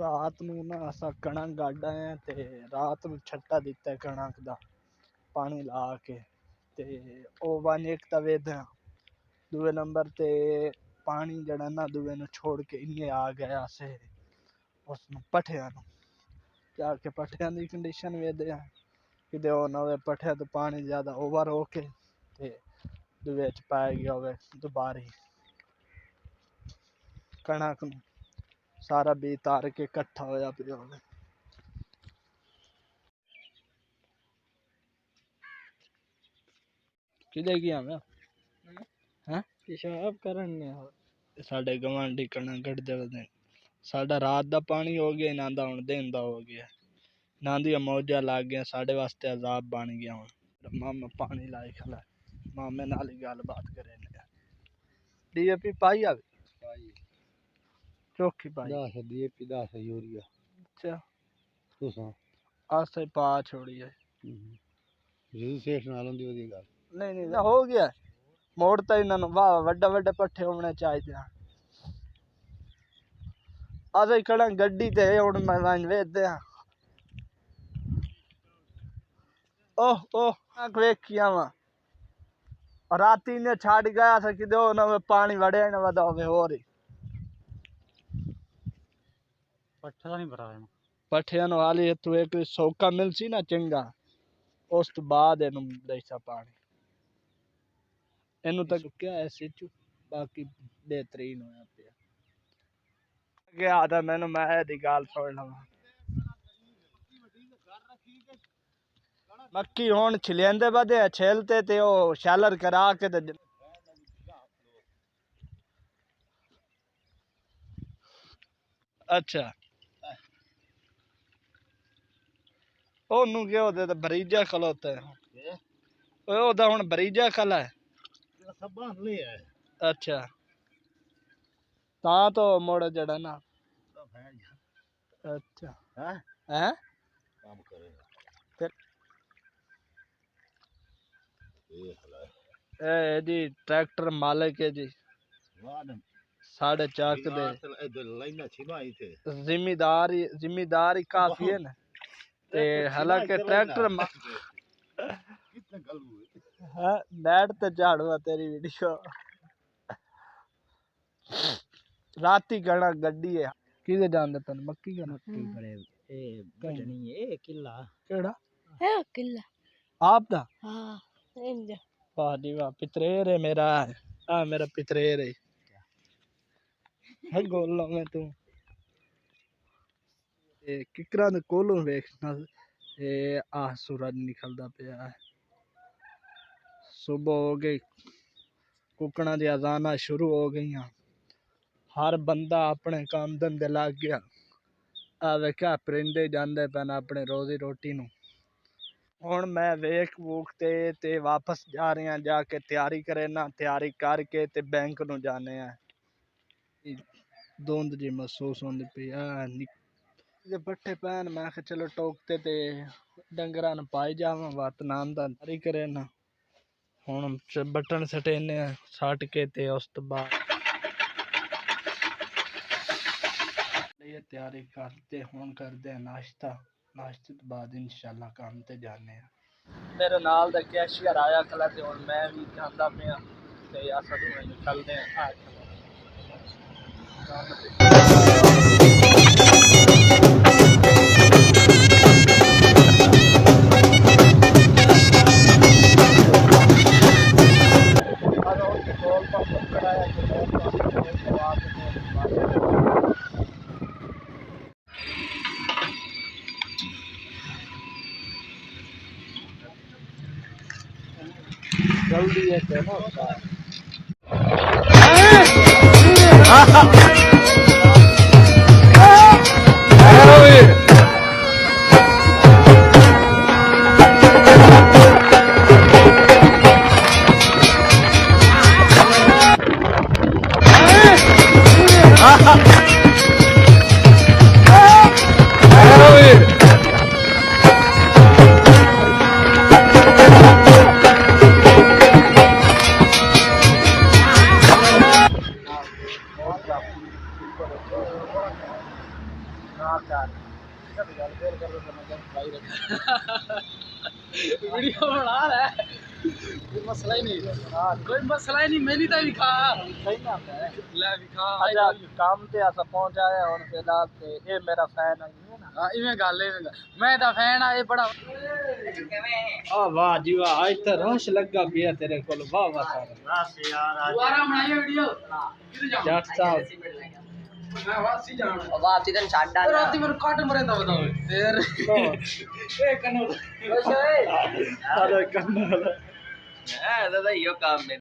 ਰਾਤ ਨੂੰ ਨਾ ਅਸਾਂ ਕਣਕ ਗੱਡ ਆਏ ਆ ਤੇ ਰਾਤ ਨੂੰ ਛੱਟਾ ਦਿੱਤਾ ਕਣਕ ਦਾ ਪਾਣੀ ਲਾ ਕੇ ਤੇ ਉਹ ਵੰਜ ਇੱਕ ਤਾਂ ਵੇਦਿਆ ਦੂਏ ਨੰਬਰ ਤੇ ਪਾਣੀ ਜਿਹੜਾ ਨਾ ਦੂਏ ਨੂੰ ਛੋੜ ਕੇ ਇੰਨੇ ਆ ਗਿਆ ਸੇ ਉਸ ਨੂੰ ਪੱਠਿਆਂ ਨੂੰ ਜਾ ਕੇ ਪੱਠਿਆਂ ਦੀ ਕੰਡੀਸ਼ਨ ਵੇਦਿਆ ਕਿਤੇ ਉਹ ਨਾ ਹੋਵੇ ਪੱਠਿਆਂ ਤੋਂ ਪਾਣੀ ਜ਼ਿਆਦਾ ਓਵਰ ਹੋ ਕੇ ਤੇ ਦੂਏ 'ਚ ਪੈ ਗਿਆ ਹੋਵੇ ਦੁਬਾਰੇ ਕਣਕ ਨੂੰ ਸਾਰਾ ਬੀ ਤਾਰ ਕੇ ਇਕੱਠਾ ਹੋਇਆ ਪਿਆ ਹੋਵੇ। ਕਿਹਦੇ ਗਿਆ ਮੈਂ ਹੈਂ ਪਿਸ਼ਾਬ ਕਰਨ ਨੇ ਸਾਡੇ ਗਵਾਂਢੀ ਕਣਕ ਕੱਢਦੇ ਵਦੇ ਸਾਡਾ ਰਾਤ ਦਾ ਪਾਣੀ ਹੋ ਗਿਆ ਇਹਨਾਂ ਦਾ ਹੁਣ ਦਿਨ ਦਾ ਹੋ ਗਿਆ ਇਹਨਾਂ ਦੀਆਂ ਮੌਜਾਂ ਲੱਗ ਗਈਆਂ ਸਾਡੇ ਵਾਸਤੇ ਅਜ਼ਾਬ ਬਣ ਗਿਆ ਹੁਣ ਮਾਮਾ ਪਾਣੀ ਲਾਏ ਖਲਾ ਮਾਮੇ ਨਾਲ ਹੀ ਗੱਲਬਾਤ ਕਰੇ ਨੇ ਡੀਏਪੀ ਪਾਈ ਆਵੇ ਪਾਈ ਚੌਕੀ ਪਾਈ 10 ਡੀਏਪੀ 10 यूरिया अच्छा तुसा आसे पा छोड़ी है जरूर सेठ नाल होंदी वदी गल नहीं हो गया मोड़ तो इन्हां नु वाह वड्डे वड्डे पट्ठे होने चाहिए आसे खड़ा गड्डी ते हुण मैं वां वेखदे ओह ओह वेखिया वा राती ने छाड़ गया था कि दो ना पानी वड़े ना वदा होवे होर पट्ठा नहीं भरा है पट्ठियां नु हाली तू एक सौका मिल सी ना चंगा उस तो बाद इनु देसा पानी इनु तक क्या है सिचू बाकी बेहतरीन होया पिया अगे आदा मैनू मैं दी गाल छोड़ लवा मक्की हुण छिलेंदे बदे छेलते ते ओ शैलर करा के ते अच्छा ओनू क्या होता है बरीजा खलोता है ओदा हुण बरीजा खला है अच्छा ता तो मोड़ जड़ा ना अच्छा हैं काम करेगा फिर ए जी ट्रैक्टर मालिक है जी साढ़े चाक दे जिम्मेदारी काफी है ना ते हालांकि ट्रैक्टर नेट ते झाड़वा तेरी वीडियो राती गणा गड्डी है किदे जानदे तन मक्की का मक्की करे ए बटनी ए किला केड़ा है किला आप दा हां इंज वाह जी वाह पितरेर है मेरा आ मेरा पितरेर है गोल में तू किकरा दे कोलों वेखना आ सूरज निकलदा पिया है सुबह हो गई कुकड़ा दी अजाना शुरू हो गई हर बंदा अपने काम धंधे लग गया आ वेख्या परिंदे जांदे पैन अपने रोजी रोटी नू हुण मैं वेख वूख ते वापस जा रहे हैं जाके तैयारी करे ना तैयारी करके ते बैंक नू जाने हैं धुंध जी महसूस होंदी पई जे पट्ठे पैन मैं चलो टोकते ते डंगरां नूं पाई जावां वत नाम दा तैयारी करे ना हुण बटन सटेने सट के ते उस तो बाद ये तैयारी करते हुण करदे नाश्ता नाश्ते तो बाद इंशाल्लाह काम ते जाने मेरे नाल दा कैशियर आया खला ते हुण मैं भी जांदा पिया ते असां दोवें निकलदे हां जल्दी है वीडियो बना रहा है, कोई मसला ही नहीं, कोई मसला ही नहीं। मेरी तो भी खा सही ना है, ले भी खा। अच्छा काम ते ऐसा पहुंच आया और फिलहाल ते ये मेरा फैन है ना। हां इवें गल है, मैं दा फैन आ। ये बड़ा आ वाह जी वाह, आज तो रश लगा पिया तेरे कोल। वाह वाह सारा बस यार, आज दोबारा बनाइए वीडियो। किधर जाऊं जट साहब, मैं वासी जाऊं। वापसी दिन छाड़ डाल राती मेरे काट मरे दा बताओ तेरे ए कनो ओए अरे कनो है दादा यो काम में।